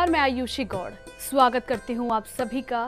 नमस्कार, मैं आयुषी गौड़ स्वागत करती हूँ आप सभी का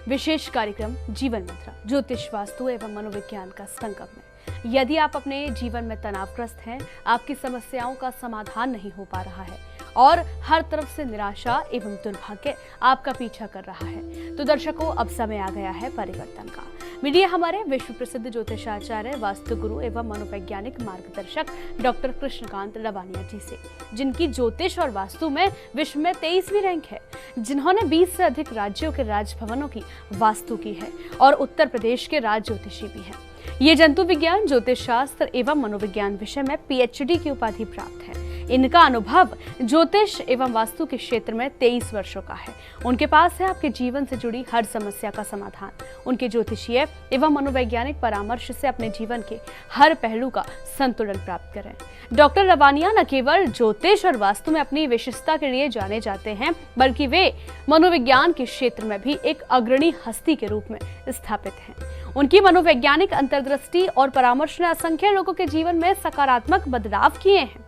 विशेष कार्यक्रम जीवन मंत्र ज्योतिष वास्तु एवं मनोविज्ञान का संगम में। यदि आप अपने जीवन में तनावग्रस्त हैं, आपकी समस्याओं का समाधान नहीं हो पा रहा है और हर तरफ से निराशा एवं दुर्भाग्य आपका पीछा कर रहा है, तो दर्शकों अब समय आ गया है परिवर्तन का। मिलिए हमारे विश्व प्रसिद्ध ज्योतिषाचार्य, वास्तु गुरु एवं मनोवैज्ञानिक मार्गदर्शक डॉक्टर कृष्णकांत लवानिया जी से, जिनकी ज्योतिष और वास्तु में विश्व में 23वीं रैंक है, जिन्होंने 20 से अधिक राज्यों के राजभवनों की वास्तु की है और उत्तर प्रदेश के राज ज्योतिषी भी हैं। ये जंतु विज्ञान, ज्योतिष शास्त्र एवं मनोविज्ञान विषय में PhD की उपाधि प्राप्त है। इनका अनुभव ज्योतिष एवं वास्तु के क्षेत्र में 23 वर्षों का है। उनके पास है आपके जीवन से जुड़ी हर समस्या का समाधान। उनके ज्योतिषीय एवं मनोवैज्ञानिक परामर्श से अपने जीवन के हर पहलू का संतुलन प्राप्त करें। डॉक्टर लवानिया न केवल ज्योतिष और वास्तु में अपनी विशिष्टता के लिए जाने जाते हैं, बल्कि वे मनोविज्ञान के क्षेत्र में भी एक अग्रणी हस्ती के रूप में स्थापित हैं। उनकी मनोवैज्ञानिक अंतर्दृष्टि और परामर्श ने असंख्य लोगों के जीवन में सकारात्मक बदलाव किए हैं।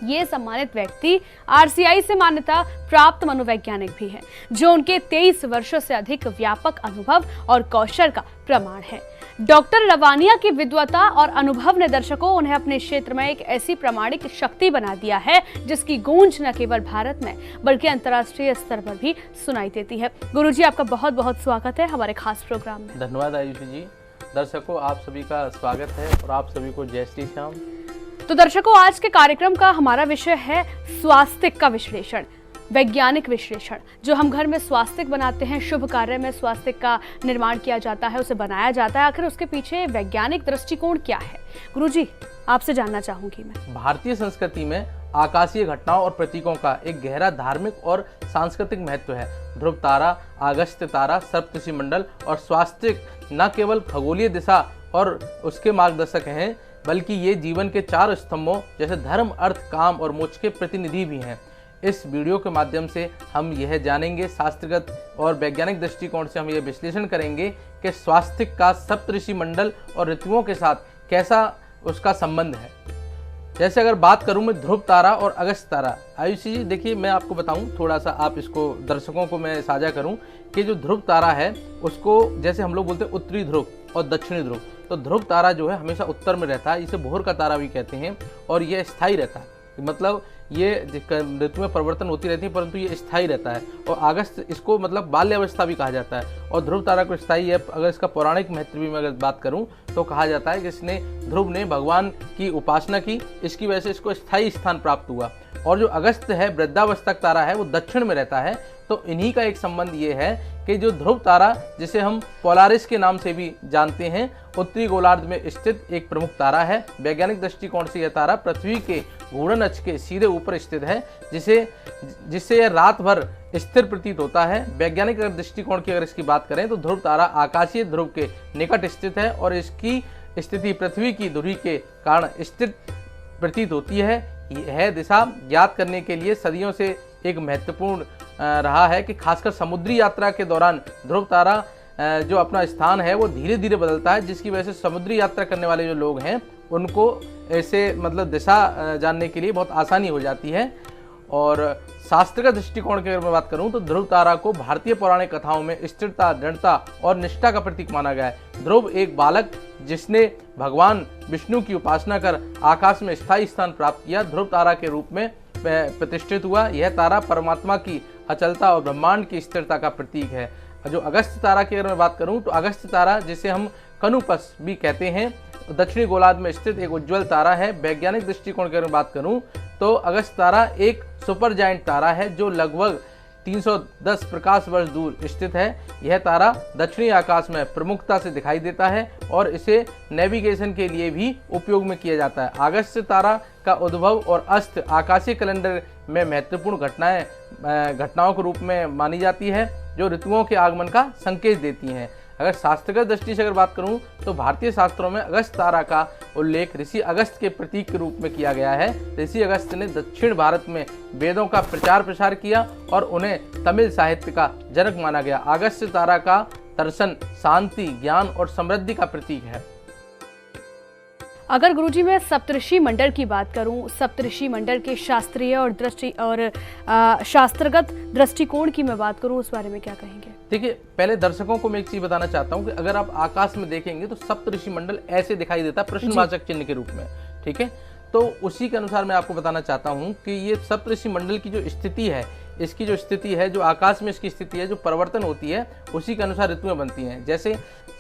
ये सम्मानित व्यक्ति RCI से मान्यता प्राप्त मनोवैज्ञानिक भी हैं, जो उनके 23 वर्षों से अधिक व्यापक अनुभव और कौशल का प्रमाण है। डॉक्टर लवानिया की विद्वता और अनुभव ने दर्शकों उन्हें अपने क्षेत्र में एक ऐसी प्रामाणिक शक्ति बना दिया है, जिसकी गूंज न केवल भारत में बल्कि अंतर्राष्ट्रीय स्तर पर भी सुनाई देती है। गुरुजी, आपका बहुत बहुत स्वागत है हमारे खास प्रोग्राम में। धन्यवाद आयुषी जी। दर्शकों, आप सभी का स्वागत है और आप सभी को जय श्री श्याम। तो दर्शकों, आज के कार्यक्रम का हमारा विषय है स्वास्तिक का विश्लेषण, वैज्ञानिक विश्लेषण। जो हम घर में स्वास्तिक बनाते हैं, शुभ कार्य में स्वास्तिक का निर्माण किया जाता है, उसे बनाया जाता है, आखिर उसके पीछे वैज्ञानिक दृष्टिकोण क्या है? गुरुजी, आपसे जानना चाहूंगी मैं। भारतीय संस्कृति में आकाशीय घटनाओं और प्रतीकों का एक गहरा धार्मिक और सांस्कृतिक महत्व है। ध्रुव तारा, अगस्त्य तारा, सप्तऋषि मंडल और स्वास्तिक न केवल खगोलीय दिशा और उसके मार्गदर्शक हैं, बल्कि ये जीवन के 4 स्तंभों जैसे धर्म, अर्थ, काम और मोक्ष के प्रतिनिधि भी हैं। इस वीडियो के माध्यम से हम यह जानेंगे, शास्त्रगत और वैज्ञानिक दृष्टिकोण से हम यह विश्लेषण करेंगे कि स्वास्तिक का सप्तऋषि मंडल और ऋतुओं के साथ कैसा उसका संबंध है। जैसे अगर बात करूं मैं ध्रुव तारा और अगस्त्य तारा, आयुषी जी देखिए, मैं आपको बताऊं थोड़ा सा, आप इसको दर्शकों को मैं साझा करूं कि जो ध्रुव तारा है उसको जैसे हम लोग बोलते हैं उत्तरी ध्रुव और दक्षिणी ध्रुव, तो ध्रुव तारा जो है हमेशा उत्तर में रहता है, इसे भोर का तारा भी कहते हैं और यह स्थायी रहता है। मतलब ये ऋतु में परिवर्तन होती रहती है, परंतु ये स्थायी रहता है। और अगस्त इसको मतलब बाल्यावस्था भी कहा जाता है और ध्रुव तारा को स्थायी है। अगर इसका पौराणिक महत्व भी मैं अगर बात करूं तो कहा जाता है कि इसने ध्रुव ने भगवान की उपासना की, इसकी वजह से इसको स्थायी स्थान प्राप्त हुआ। और जो अगस्त है, वृद्धावस्थक तारा है, वो दक्षिण में रहता है। तो इन्हीं का एक संबंध ये है कि जो ध्रुव तारा, जिसे हम पोलारिस के नाम से भी जानते हैं, उत्तरी गोलार्ध में स्थित एक प्रमुख तारा है। वैज्ञानिक दृष्टिकोण से यह तारा पृथ्वी के घूर्णन अक्ष के सीधे ऊपर स्थित है, जिससे यह रात भर स्थिर प्रतीत होता है। वैज्ञानिक दृष्टिकोण की अगर इसकी बात करें तो ध्रुव तारा आकाशीय ध्रुव के निकट स्थित है और इसकी स्थिति पृथ्वी की धुरी के कारण स्थित प्रतीत होती है। यह दिशा ज्ञात करने के लिए सदियों से एक महत्वपूर्ण रहा है कि खासकर समुद्री यात्रा के दौरान ध्रुव तारा जो अपना स्थान है वो धीरे धीरे बदलता है, जिसकी वजह से समुद्री यात्रा करने वाले जो लोग हैं उनको ऐसे मतलब दिशा जानने के लिए बहुत आसानी हो जाती है। और शास्त्र का दृष्टिकोण की अगर मैं बात करूं तो ध्रुव तारा को भारतीय पौराणिक कथाओं में स्थिरता, दृढ़ता और निष्ठा का प्रतीक माना गया है। ध्रुव एक बालक जिसने भगवान विष्णु की उपासना कर आकाश में स्थायी स्थान प्राप्त किया, ध्रुव तारा के रूप में प्रतिष्ठित हुआ। यह तारा परमात्मा की अचलता और ब्रह्मांड की स्थिरता का प्रतीक है। जो अगस्त्य तारा की अगर मैं बात करूं तो अगस्त्य तारा, जिसे हम कनुपस भी कहते हैं, दक्षिणी गोलार्ध में स्थित एक उज्ज्वल तारा है। वैज्ञानिक दृष्टिकोण की अगर बात करूं तो अगस्त्य तारा एक सुपर जायंट तारा है जो लगभग 310 प्रकाश वर्ष दूर स्थित है। यह तारा दक्षिणी आकाश में प्रमुखता से दिखाई देता है और इसे नेविगेशन के लिए भी उपयोग में किया जाता है। अगस्त्य तारा का उद्भव और अस्त आकाशीय कैलेंडर में महत्वपूर्ण घटनाओं के रूप में मानी जाती है, जो ऋतुओं के आगमन का संकेत देती हैं। अगर शास्त्रगत दृष्टि से अगर बात करूं तो भारतीय शास्त्रों में अगस्त्य तारा का उल्लेख ऋषि अगस्त्य के प्रतीक के रूप में किया गया है। ऋषि अगस्त्य ने दक्षिण भारत में वेदों का प्रचार प्रसार किया और उन्हें तमिल साहित्य का जनक माना गया। अगस्त्य तारा का दर्शन शांति, ज्ञान और समृद्धि का प्रतीक है। अगर गुरुजी मैं सप्तऋषि मंडल की बात करूं, सप्तऋषि मंडल के शास्त्रीय और शास्त्रगत दृष्टिकोण की मैं बात करूं, उस बारे में क्या कहेंगे? देखिए, पहले दर्शकों को मैं एक चीज बताना चाहता हूं कि अगर आप आकाश में देखेंगे तो सप्तऋषि मंडल ऐसे दिखाई देता है, प्रश्नवाचक चिन्ह के रूप में। ठीक है, तो उसी के अनुसार मैं आपको बताना चाहता हूं कि ये सप्तऋषि मंडल की जो स्थिति है, इसकी जो स्थिति है, जो आकाश में इसकी स्थिति है, जो परिवर्तन होती है, उसी के अनुसार ऋतुएं बनती हैं। जैसे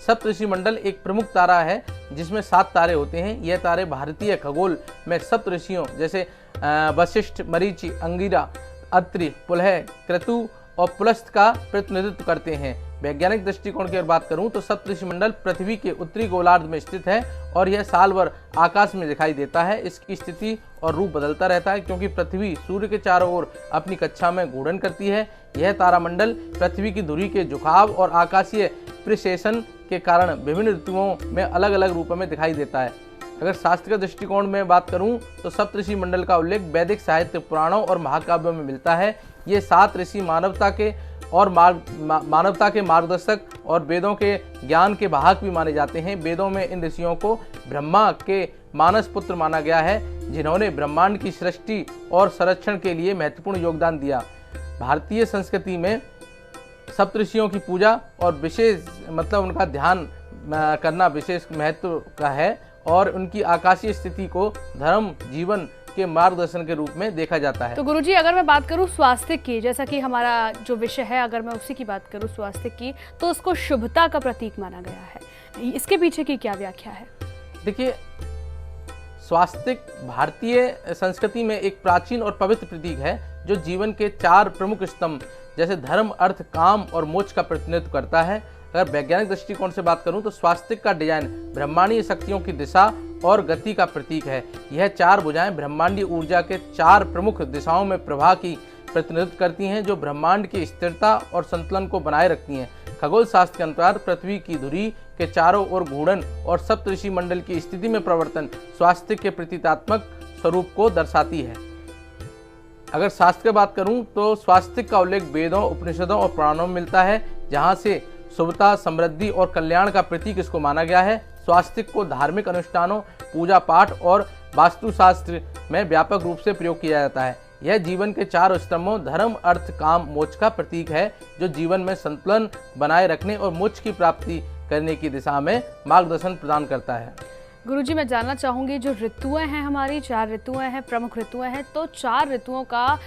सप्तऋषि मंडल एक प्रमुख तारा है जिसमें 7 तारे होते हैं। यह तारे भारतीय खगोल में सप्तऋषियों जैसे वशिष्ठ, मरीचि, अंगिरा, अत्रि, पुलह, क्रतु और पुलस्त्य का प्रतिनिधित्व करते हैं। वैज्ञानिक दृष्टिकोण की अगर बात करूं तो सप्तऋषि मंडल पृथ्वी के उत्तरी गोलार्ध में स्थित है और यह साल भर आकाश में दिखाई देता है। इसकी स्थिति और रूप बदलता रहता है क्योंकि पृथ्वी सूर्य के चारों ओर अपनी कक्षा में घूर्णन करती है। यह तारामंडल पृथ्वी की धुरी के झुकाव और आकाशीय प्रिसेशन के कारण विभिन्न ऋतुओं में अलग अलग रूपों में दिखाई देता है। अगर शास्त्र के दृष्टिकोण में बात करूं तो सप्तऋषि मंडल का उल्लेख वैदिक साहित्य, पुराणों और महाकाव्यों में मिलता है। ये 7 ऋषि मानवता के मार्गदर्शक और वेदों के ज्ञान के वाहक भी माने जाते हैं। वेदों में इन ऋषियों को ब्रह्मा के मानस पुत्र माना गया है, जिन्होंने ब्रह्मांड की सृष्टि और संरक्षण के लिए महत्वपूर्ण योगदान दिया। भारतीय संस्कृति में सप्तऋषियों की पूजा और विशेष उनका ध्यान करना विशेष महत्व का है और उनकी आकाशीय स्थिति को धर्म जीवन के मार्गदर्शन के रूप में देखा जाता है। तो गुरुजी अगर मैं बात करूं स्वास्थ्य की, जैसा कि हमारा जो विषय है, अगर मैं उसी की बात करूं स्वास्थ्य की, तो उसको शुभता का प्रतीक माना गया है। इसके पीछे की क्या व्याख्या है? देखिए, स्वास्तिक भारतीय संस्कृति में एक प्राचीन और पवित्र प्रतीक है जो जीवन के 4 प्रमुख स्तंभ जैसे धर्म, अर्थ, काम और मोक्ष का प्रतिनिधित्व करता है। अगर वैज्ञानिक दृष्टिकोण से बात करूं तो स्वास्तिक का डिजाइन ब्रह्मांडीय शक्तियों की दिशा और गति का प्रतीक है। यह 4 भुजाएं ब्रह्मांडीय ऊर्जा के 4 प्रमुख दिशाओं में प्रवाह की प्रतिनिधित्व करती हैं जो ब्रह्मांड की स्थिरता और संतुलन को बनाए रखती हैं। खगोल शास्त्र के अनुसार पृथ्वी की धुरी के चारों ओर घूर्णन और सप्तऋषि मंडल की स्थिति में परिवर्तन स्वास्तिक के प्रतीकात्मक स्वरूप को दर्शाती है। अगर शास्त्र की बात करूं तो स्वास्तिक का उल्लेख वेदों, उपनिषदों और पुराणों में मिलता है, जहां से शुभता, समृद्धि और कल्याण का प्रतीक इसको माना गया है। स्वास्तिक को धार्मिक अनुष्ठानों, पूजा पाठ और वास्तुशास्त्र में व्यापक रूप से प्रयोग किया जाता है। यह जीवन के 4 स्तंभों धर्म, अर्थ, काम, मोक्ष का प्रतीक है जो जीवन में संतुलन बनाए रखने और मोक्ष की प्राप्ति करने की दिशा में मार्गदर्शन प्रदान करता है। गुरुजी मैं जानना चाहूंगी, जो ऋतुएं हैं हमारी 4 ऋतुएं हैं, प्रमुख ऋतुएं हैं, तो 4 ऋतुओं का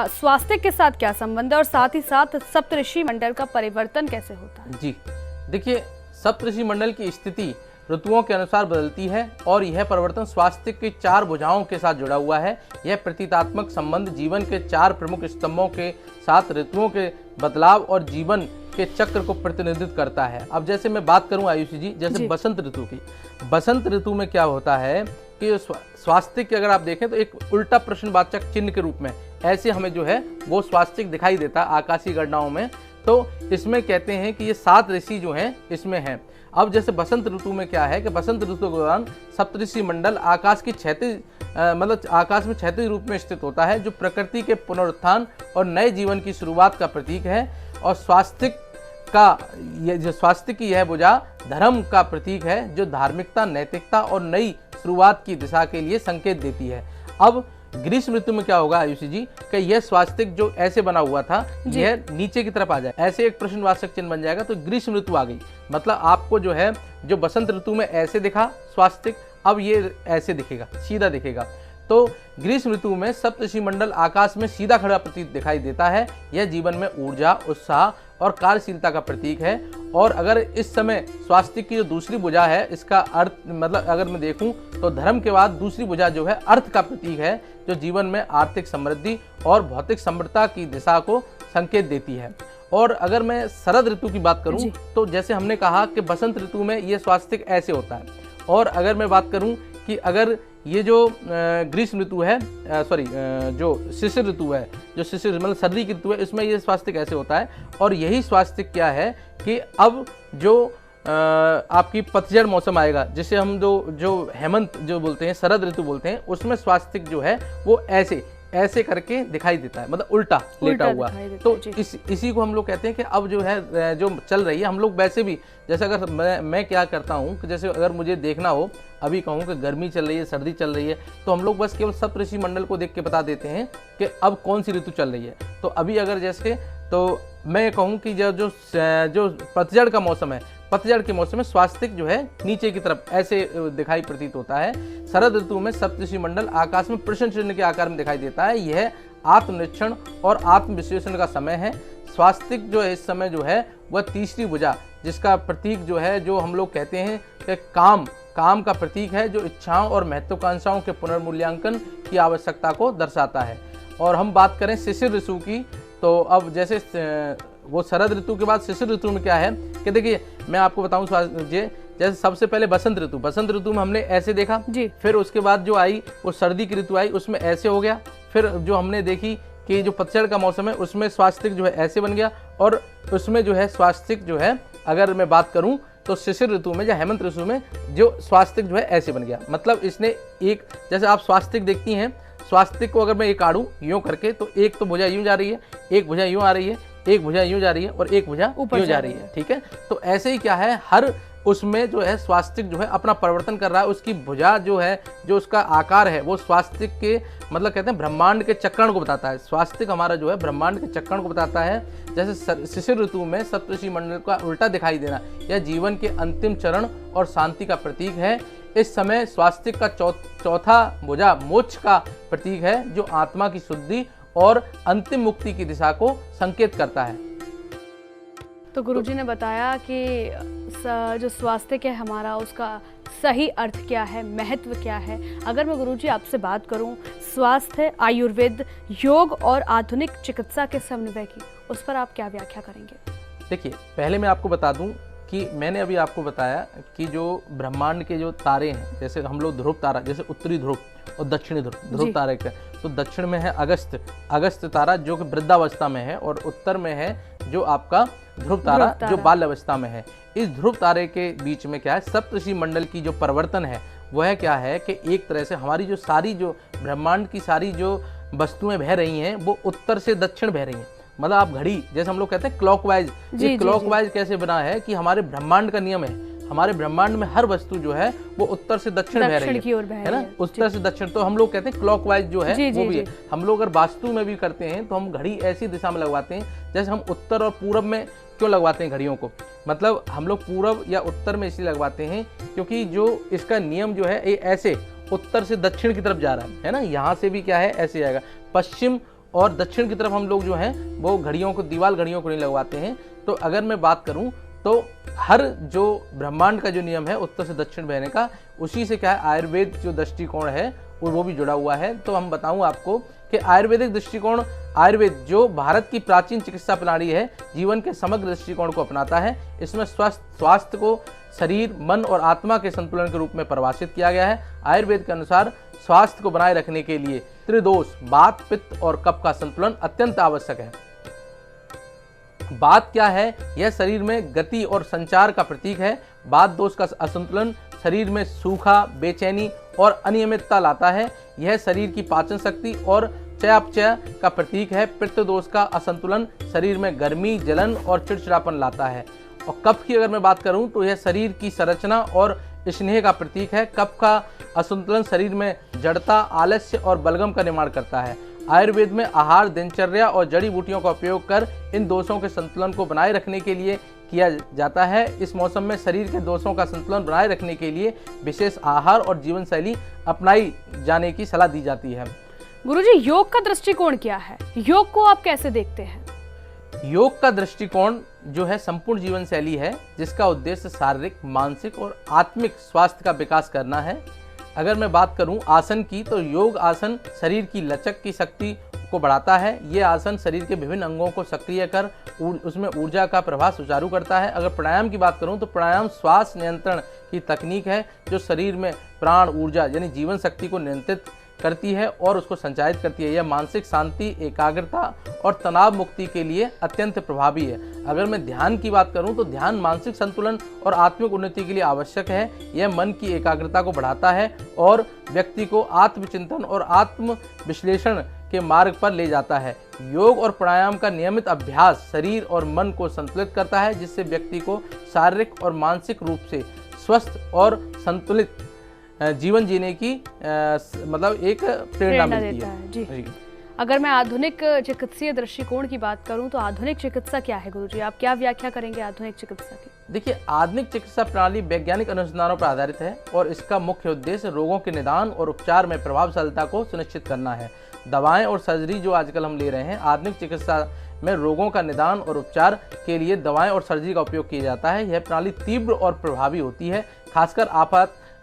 स्वास्थ्य के साथ क्या संबंध है और साथ ही साथ सप्तऋषि मंडल का परिवर्तन कैसे होता है? जी देखिए, सप्तऋषि मंडल की स्थिति ऋतुओं के अनुसार बदलती है और यह परिवर्तन स्वास्थ्य की 4 भुजाओं के साथ जुड़ा हुआ है। यह प्रतीकात्मक संबंध जीवन के 4 प्रमुख स्तंभों के साथ ऋतुओं के बदलाव और जीवन के चक्र को प्रतिनिधित्व करता है। अब जैसे मैं बात करूं आयुषी जी, जैसे बसंत ऋतु की, बसंत ऋतु में क्या होता है कि स्वास्थ्य की अगर आप देखें तो एक उल्टा प्रश्नवाचक चिन्ह के रूप में ऐसे हमें जो है वो स्वास्थ्य दिखाई देता है आकाशीय गणनाओं में। तो इसमें कहते हैं कि ये 7 ऋषि जो हैं इसमें हैं। अब जैसे बसंत ऋतु में क्या है कि बसंत ऋतु के दौरान सप्तऋषि मंडल आकाश की आकाश में क्षैतिज रूप में स्थित होता है, जो प्रकृति के पुनरुत्थान और नए जीवन की शुरुआत का प्रतीक है। और स्वास्थ्य की यह भुजा धर्म का प्रतीक है जो धार्मिकता, नैतिकता और नई शुरुआत की दिशा के लिए संकेत देती है। अब ग्रीष्म ऋतु में क्या होगा आयुषी जी कि यह स्वास्तिक जो ऐसे बना हुआ था यह नीचे की तरफ आ जाए, ऐसे एक प्रश्नवाचक चिन्ह बन जाएगा, तो ग्रीष्म ऋतु आ गई। मतलब आपको जो है जो बसंत ऋतु में ऐसे दिखा स्वास्तिक, अब ये ऐसे दिखेगा, सीधा दिखेगा। तो ग्रीष्म ऋतु में सप्तऋषि मंडल आकाश में सीधा खड़ा प्रतीक दिखाई देता है। यह जीवन में ऊर्जा, उत्साह और कार्यशीलता का प्रतीक है। और अगर इस समय स्वास्तिक की जो दूसरी भुजा है, इसका अर्थ अगर मैं देखूं तो धर्म के बाद दूसरी भुजा जो है अर्थ का प्रतीक है, जो जीवन में आर्थिक समृद्धि और भौतिक समृद्धता की दिशा को संकेत देती है। और अगर मैं शरद ऋतु की बात करूं तो जैसे हमने कहा कि बसंत ऋतु में ये स्वास्तिक ऐसे होता है। और अगर मैं बात करूं कि अगर ये जो ग्रीष्म ऋतु है, जो शिशिर ऋतु है, जो शिशिर सर्दी की ऋतु है, इसमें ये स्वास्तिक ऐसे होता है। और यही स्वास्तिक क्या है कि अब जो आपकी पतझड़ मौसम आएगा, जिसे हम जो हेमंत जो बोलते हैं, शरद ऋतु बोलते हैं, उसमें स्वास्तिक जो है वो ऐसे करके दिखाई देता है, मतलब उल्टा लेटा हुआ। तो इसी को हम लोग कहते हैं कि अब जो है जो चल रही है, हम लोग वैसे भी जैसे अगर मैं क्या करता हूँ कि जैसे अगर मुझे देखना हो अभी कहूँ कि गर्मी चल रही है, सर्दी चल रही है, तो हम लोग बस केवल सप्तऋषि मंडल को देख के बता देते हैं कि अब कौन सी ऋतु चल रही है। तो अभी अगर जैसे तो मैं ये कहूँ कि जो पतझड़ का मौसम है, पतझड़ के मौसम में स्वास्तिक जो है नीचे की तरफ ऐसे दिखाई प्रतीत होता है। शरद ऋतु में सप्तऋषि मंडल आकाश में प्रश्न चिन्ह के आकार में दिखाई देता है। यह आत्मनिरीक्षण और आत्मविश्लेषण का समय है। स्वास्तिक जो है इस समय जो है वह तीसरी भुजा, जिसका प्रतीक जो है, जो हम लोग कहते हैं कि काम का प्रतीक है, जो इच्छाओं और महत्वाकांक्षाओं के पुनर्मूल्यांकन की आवश्यकता को दर्शाता है। और हम बात करें शिशिर ऋतु की, तो अब जैसे वो शरद ऋतु के बाद शिशिर ऋतु में क्या है कि देखिए मैं आपको बताऊं, जैसे सबसे पहले बसंत ऋतु में हमने ऐसे देखा जी। फिर उसके बाद जो आई वो सर्दी की ऋतु आई, उसमें ऐसे हो गया। फिर जो हमने देखी कि जो पतझड़ का मौसम है उसमें स्वास्तिक जो है ऐसे बन गया, और उसमें जो है स्वास्तिक जो है अगर मैं बात करूं तो शिशिर ऋतु में या हेमंत ऋतु में जो स्वास्तिक जो है ऐसे बन गया। मतलब इसने एक, जैसे आप स्वास्तिक देखती हैं, स्वास्तिक को अगर मैं एक काटूं यूं करके तो एक तो भुजा यूं जा रही है, एक भुजा यूं आ रही है, एक भुजा यूं जा रही है और एक भुजा यूं जा रही है। ठीक है, तो ऐसे ही क्या है, हर उसमें जो है स्वास्तिक जो है अपना परिवर्तन कर रहा है। उसकी भुजा जो है, जो उसका आकार है, वो स्वास्तिक के मतलब कहते हैं ब्रह्मांड के चक्रण को बताता है। स्वास्तिक हमारा जो है ब्रह्मांड के चक्रण को बताता है। जैसे शिशिर ऋतु में सप्तऋषि मंडल का उल्टा दिखाई देना यह जीवन के अंतिम चरण और शांति का प्रतीक है। इस समय स्वास्तिक का चौथा भुजा मोक्ष का प्रतीक है, जो आत्मा की शुद्धि और अंतिम मुक्ति की दिशा को संकेत करता है। तो गुरुजी ने बताया कि जो स्वास्थ्य है हमारा, उसका सही अर्थ क्या है, महत्व क्या है। अगर मैं गुरुजी आपसे बात करूं स्वास्थ्य, आयुर्वेद, योग और आधुनिक चिकित्सा के समन्वय की, उस पर आप क्या व्याख्या करेंगे? देखिए, पहले मैं आपको बता दूं कि मैंने अभी आपको बताया कि जो ब्रह्मांड के जो तारे हैं, जैसे हम लोग ध्रुव तारा, जैसे उत्तरी ध्रुव और दक्षिणी ध्रुव तारे का, तो दक्षिण में है अगस्त तारा जो कि वृद्धावस्था में है, और उत्तर में है जो आपका ध्रुव तारा जो बाल्य अवस्था में है। इस ध्रुव तारे के बीच में क्या है, सप्तऋषि मंडल की जो परिवर्तन है वह क्या है कि एक तरह से हमारी जो सारी जो ब्रह्मांड की सारी जो वस्तुएं बह रही हैं वो उत्तर से दक्षिण बह रही हैं। मतलब आप घड़ी, जैसे हम लोग कहते हैं क्लॉकवाइज, ये क्लॉकवाइज कैसे बना है कि हमारे ब्रह्मांड का नियम है, हमारे ब्रह्मांड में हर वस्तु जो है वो उत्तर से दक्षिण बह रही है ना, उत्तर से दक्षिण। तो हम लोग कहते हैं क्लॉकवाइज जो है वो भी है। हम लोग अगर वास्तु में भी करते हैं तो हम घड़ी ऐसी दिशा में लगवाते हैं, जैसे हम उत्तर और पूरब में क्यों लगवाते हैं घड़ियों को, मतलब हम लोग पूरब या उत्तर में इसलिए लगवाते हैं क्योंकि जो इसका नियम जो है ये ऐसे उत्तर से दक्षिण की तरफ जा रहा है ना। यहाँ से भी क्या है ऐसे आएगा, पश्चिम और दक्षिण की तरफ हम लोग जो हैं वो घड़ियों को, दीवार घड़ियों को नहीं लगवाते हैं। तो अगर मैं बात करूं तो हर जो ब्रह्मांड का जो नियम है उत्तर से दक्षिण बहने का, उसी से क्या है आयुर्वेद जो दृष्टिकोण है वो भी जुड़ा हुआ है। तो हम बताऊं आपको कि आयुर्वेदिक दृष्टिकोण, आयुर्वेद जो भारत की प्राचीन चिकित्सा प्रणाली है, जीवन के समग्र दृष्टिकोण को अपनाता है। इसमें स्वास्थ्य को शरीर, मन और आत्मा के संतुलन के रूप में परिभाषित किया गया है। आयुर्वेद के अनुसार स्वास्थ्य को बनाए रखने के लिए त्रिदोष, वात, पित्त और कफ का संतुलन अत्यंत आवश्यक है। वात क्या है, यह शरीर में गति और संचार का प्रतीक है। वात दोष का असंतुलन शरीर में सूखा, बेचैनी और अनियमितता लाता है। यह शरीर की पाचन शक्ति और चयापचय का प्रतीक है। पित्त दोष का असंतुलन शरीर में गर्मी, जलन और चिड़चिड़ापन लाता है। और कफ की अगर मैं बात करूं तो यह शरीर की संरचना और स्नेह का प्रतीक है। कफ का असंतुलन शरीर में जड़ता, आलस्य और बलगम का निर्माण करता है। आयुर्वेद में आहार, दिनचर्या और जड़ी बूटियों का उपयोग कर इन दोषों के संतुलन को बनाए रखने के लिए किया जाता है। इस मौसम में शरीर के दोषों का संतुलन बनाए रखने के लिए विशेष आहार और जीवन शैली अपनाई जाने की सलाह दी जाती है। गुरुजी, योग का दृष्टिकोण क्या है? योग को आप कैसे देखते हैं? योग का दृष्टिकोण जो है संपूर्ण जीवन शैली है, जिसका उद्देश्य शारीरिक, मानसिक और आत्मिक स्वास्थ्य का विकास करना है। अगर मैं बात करूं आसन की, तो योग आसन शरीर की लचक की शक्ति को बढ़ाता है। ये आसन शरीर के विभिन्न अंगों को सक्रिय कर उसमें ऊर्जा का प्रवाह सुचारू करता है। अगर प्राणायाम की बात करूं तो प्राणायाम श्वास नियंत्रण की तकनीक है, जो शरीर में प्राण ऊर्जा यानी जीवन शक्ति को नियंत्रित करती है और उसको संचालित करती है। यह मानसिक शांति, एकाग्रता और तनाव मुक्ति के लिए अत्यंत प्रभावी है। अगर मैं ध्यान की बात करूं तो ध्यान मानसिक संतुलन और आत्मिक उन्नति के लिए आवश्यक है। यह मन की एकाग्रता को बढ़ाता है और व्यक्ति को आत्मचिंतन और आत्म विश्लेषण के मार्ग पर ले जाता है। योग और प्राणायाम का नियमित अभ्यास शरीर और मन को संतुलित करता है, जिससे व्यक्ति को शारीरिक और मानसिक रूप से स्वस्थ और संतुलित जीवन जीने की मतलब एक प्रेरणा मिलती है। जी। अगर मैं आधुनिक चिकित्सीय दृष्टिकोण की बात करूं तो आधुनिक चिकित्सा क्या है गुरुजी? आप क्या व्याख्या करेंगे आधुनिक चिकित्सा की? देखिए, आधुनिक चिकित्सा प्रणाली वैज्ञानिक अनुसंधानों पर आधारित है और इसका मुख्य उद्देश्य रोगों के निदान और उपचार में प्रभावशीलता को सुनिश्चित करना है। दवाएं और सर्जरी जो आजकल हम ले रहे हैं, आधुनिक चिकित्सा में रोगों का निदान और उपचार के लिए दवाएं और सर्जरी का उपयोग किया जाता है। यह प्रणाली तीव्र और प्रभावी होती है, खासकर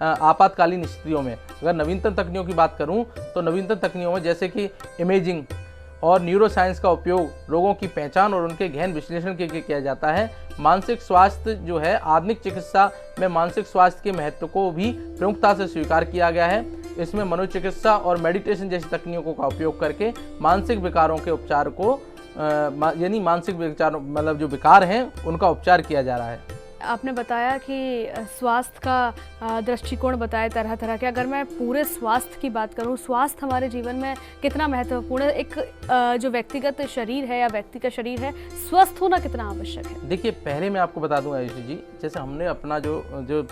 आपातकालीन स्थितियों में। अगर नवीनतम तकनीकों की बात करूं तो नवीनतम तकनीकों में जैसे कि इमेजिंग और न्यूरोसाइंस का उपयोग रोगों की पहचान और उनके गहन विश्लेषण के लिए किया जाता है। मानसिक स्वास्थ्य जो है, आधुनिक चिकित्सा में मानसिक स्वास्थ्य के महत्व को भी प्रमुखता से स्वीकार किया गया है। इसमें मनोचिकित्सा और मेडिटेशन जैसी तकनीकों का उपयोग करके मानसिक विकारों के उपचार को यानी मानसिक विकार मतलब जो विकार हैं उनका उपचार किया जा रहा है। आपने बताया कि स्वास्थ्य का दृष्टिकोण बताया तरह तरह के। अगर मैं पूरे स्वास्थ्य की बात करूं, स्वास्थ्य हमारे जीवन में कितना महत्वपूर्ण है? एक जो व्यक्तिगत शरीर है या व्यक्ति का शरीर है, स्वस्थ होना कितना आवश्यक है? देखिए, पहले मैं आपको बता दूं आयुषी जी, जैसे हमने अपना जो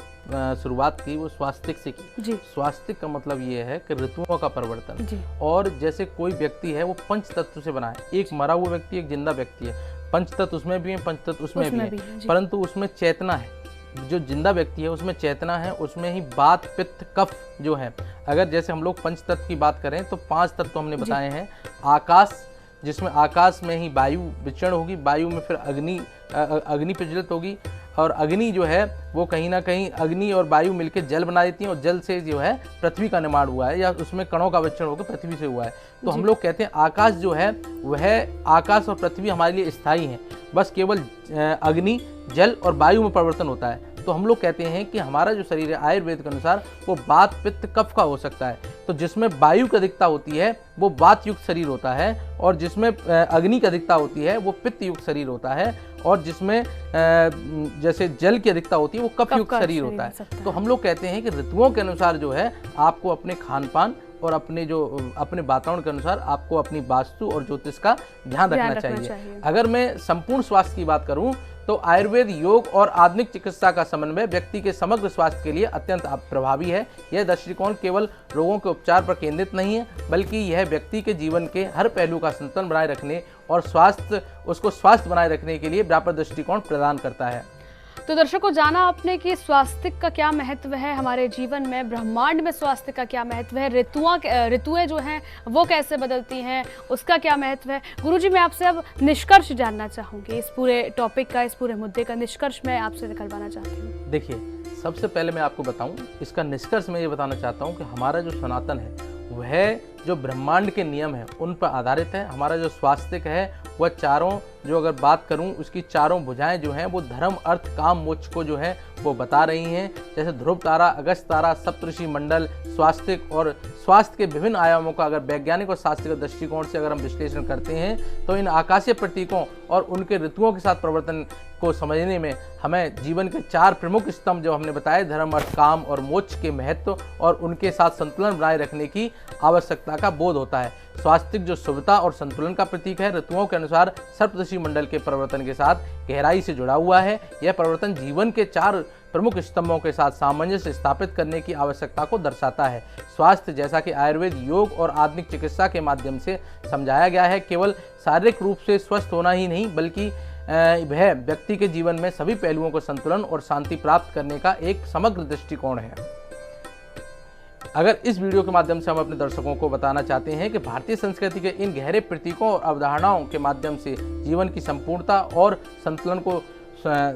शुरुआत की वो स्वास्तिक से की जी। स्वास्तिक का मतलब ये है कि ऋतुओं का परिवर्तन जी। और जैसे कोई व्यक्ति है वो पंच तत्व से बना है, एक मरा हुआ व्यक्ति, एक जिंदा व्यक्ति है। पंच तत्व उसमें भी है, पंच तत्व उसमें भी है, परंतु उसमें चेतना है। जो जिंदा व्यक्ति है उसमें चेतना है, उसमें ही वात पित्त कफ जो है। अगर जैसे हम लोग पंच तत्व की बात करें तो 5 तत्व हमने बताए हैं। आकाश, जिसमें आकाश में ही वायु विचरण होगी, वायु में फिर अग्नि प्रज्वलित होगी और अग्नि जो है वो कहीं ना कहीं अग्नि और वायु मिलकर जल बना देती हैं और जल से जो है पृथ्वी का निर्माण हुआ है या उसमें कणों का विचरण होकर पृथ्वी से हुआ है। तो हम लोग कहते हैं आकाश जो है वह आकाश और पृथ्वी हमारे लिए स्थायी है, बस केवल अग्नि जल और वायु में परिवर्तन होता है। तो हम लोग कहते हैं कि हमारा जो शरीर है आयुर्वेद के अनुसार वो वात पित्त कफ का हो सकता है। तो जिसमें वायु की अधिकता होती है वो वात युक्त शरीर होता है और जिसमें अग्नि की अधिकता होती है वो पित्त युक्त शरीर होता है और जिसमें जैसे जल की अधिकता होती है वो कफ युक्त शरीर होता है। तो हम लोग कहते हैं कि ऋतुओं के अनुसार जो है आपको अपने खान पान और अपने वातावरण के अनुसार आपको अपनी वास्तु और ज्योतिष का ध्यान रखना चाहिए। अगर मैं संपूर्ण स्वास्थ्य की बात करूं तो आयुर्वेद, योग और आधुनिक चिकित्सा का समन्वय व्यक्ति के समग्र स्वास्थ्य के लिए अत्यंत प्रभावी है। यह दृष्टिकोण केवल रोगों के उपचार पर केंद्रित नहीं है, बल्कि यह व्यक्ति के जीवन के हर पहलू का संतुलन बनाए रखने और उसको स्वास्थ्य बनाए रखने के लिए व्यापक दृष्टिकोण प्रदान करता है। तो दर्शकों, जाना आपने कि स्वास्थ्य का क्या महत्व है हमारे जीवन में, ब्रह्मांड में स्वास्थ्य का क्या महत्व है, ऋतुएं जो हैं वो कैसे बदलती हैं, उसका क्या महत्व है। गुरुजी, मैं आपसे अब निष्कर्ष जानना चाहूँगी इस पूरे टॉपिक का, इस पूरे मुद्दे का निष्कर्ष मैं आपसे निकलवाना चाहती हूँ। देखिए, सबसे पहले मैं आपको बताऊँ, इसका निष्कर्ष मैं ये बताना चाहता हूँ कि हमारा जो सनातन है वह जो ब्रह्मांड के नियम है उन पर आधारित है। हमारा जो स्वास्थ्य है वह चारों, जो अगर बात करूं उसकी चारों भुजाएं जो हैं वो धर्म अर्थ काम मोक्ष को जो है वो बता रही हैं। जैसे ध्रुव तारा, अगस्त तारा, सप्तऋषि मंडल, स्वास्थ्य और स्वास्थ्य के विभिन्न आयामों का अगर वैज्ञानिक और शास्त्रीय दृष्टिकोण से अगर हम विश्लेषण करते हैं तो इन आकाशीय प्रतीकों और उनके ऋतुओं के साथ परिवर्तन को समझने में हमें जीवन के 4 प्रमुख स्तंभ जो हमने बताए, धर्म अर्थ काम और मोक्ष के महत्व और उनके साथ संतुलन बनाए रखने की आवश्यकता का बोध होता है। स्वास्थ्य जो शुभता और संतुलन का प्रतीक है, ऋतुओं के अनुसार सप्तऋषि मंडल के परिवर्तन के साथ गहराई से जुड़ा हुआ है। यह परिवर्तन जीवन के 4 प्रमुख स्तंभों के साथ सामंजस्य स्थापित करने की आवश्यकता को दर्शाता है। स्वास्थ्य, जैसा कि आयुर्वेद, योग और आधुनिक चिकित्सा के माध्यम से समझाया गया है, केवल शारीरिक रूप से स्वस्थ होना ही नहीं बल्कि वह व्यक्ति के जीवन में सभी पहलुओं को संतुलन और शांति प्राप्त करने का एक समग्र दृष्टिकोण है। अगर इस वीडियो के माध्यम से हम अपने दर्शकों को बताना चाहते हैं कि भारतीय संस्कृति के इन गहरे प्रतीकों और अवधारणाओं के माध्यम से जीवन की संपूर्णता और संतुलन को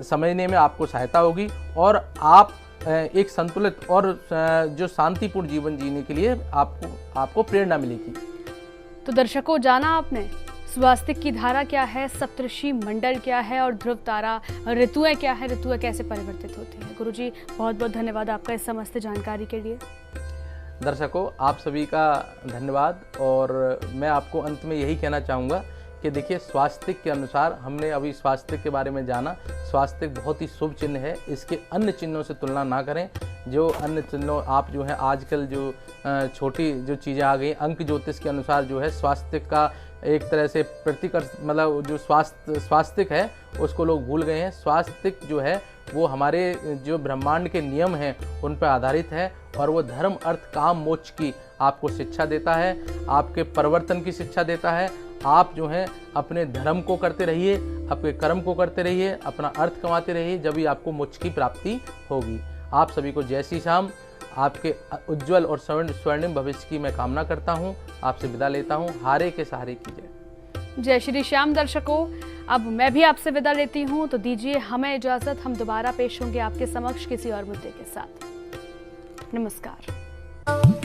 समझने में आपको सहायता होगी और आप एक संतुलित और जो शांतिपूर्ण जीवन जीने के लिए आपको प्रेरणा मिलेगी। तो दर्शकों, जाना आपने स्वास्थ्य की धारा क्या है, सप्तऋषि मंडल क्या है और ध्रुव तारा, ऋतुएं क्या है, ऋतुएं कैसे परिवर्तित होती हैं। गुरुजी, बहुत बहुत धन्यवाद आपका इस समस्त जानकारी के लिए। दर्शकों, आप सभी का धन्यवाद और मैं आपको अंत में यही कहना चाहूँगा कि देखिए स्वास्थ्य के अनुसार हमने अभी स्वास्थ्य के बारे में जाना, स्वास्थ्य बहुत ही शुभ चिन्ह है, इसके अन्य चिन्हों से तुलना ना करें। जो अन्य चिन्हों आप जो है आजकल जो छोटी जो चीज़ें आ गई, अंक ज्योतिष के अनुसार जो है स्वास्थ्य का एक तरह से प्रतिकर्ष मतलब जो स्वास्थ्य है उसको लोग भूल गए हैं। स्वास्थ्य जो है वो हमारे जो ब्रह्मांड के नियम हैं उन पर आधारित है और वो धर्म अर्थ काम मोक्ष की आपको शिक्षा देता है, आपके परिवर्तन की शिक्षा देता है। आप जो है अपने धर्म को करते रहिए, अपने कर्म को करते रहिए, अपना अर्थ कमाते रहिए, जब भी आपको मोक्ष की प्राप्ति होगी। आप सभी को जय श्री श्याम, आपके उज्जवल और स्वर्णिम भविष्य की मैं कामना करता हूँ। आपसे विदा लेता हूँ। हारे के सहारे की जय। जय श्री श्याम दर्शकों, अब मैं भी आपसे विदा लेती हूँ, तो दीजिए हमें इजाजत। हम दोबारा पेश होंगे आपके समक्ष किसी और मुद्दे के साथ। नमस्कार।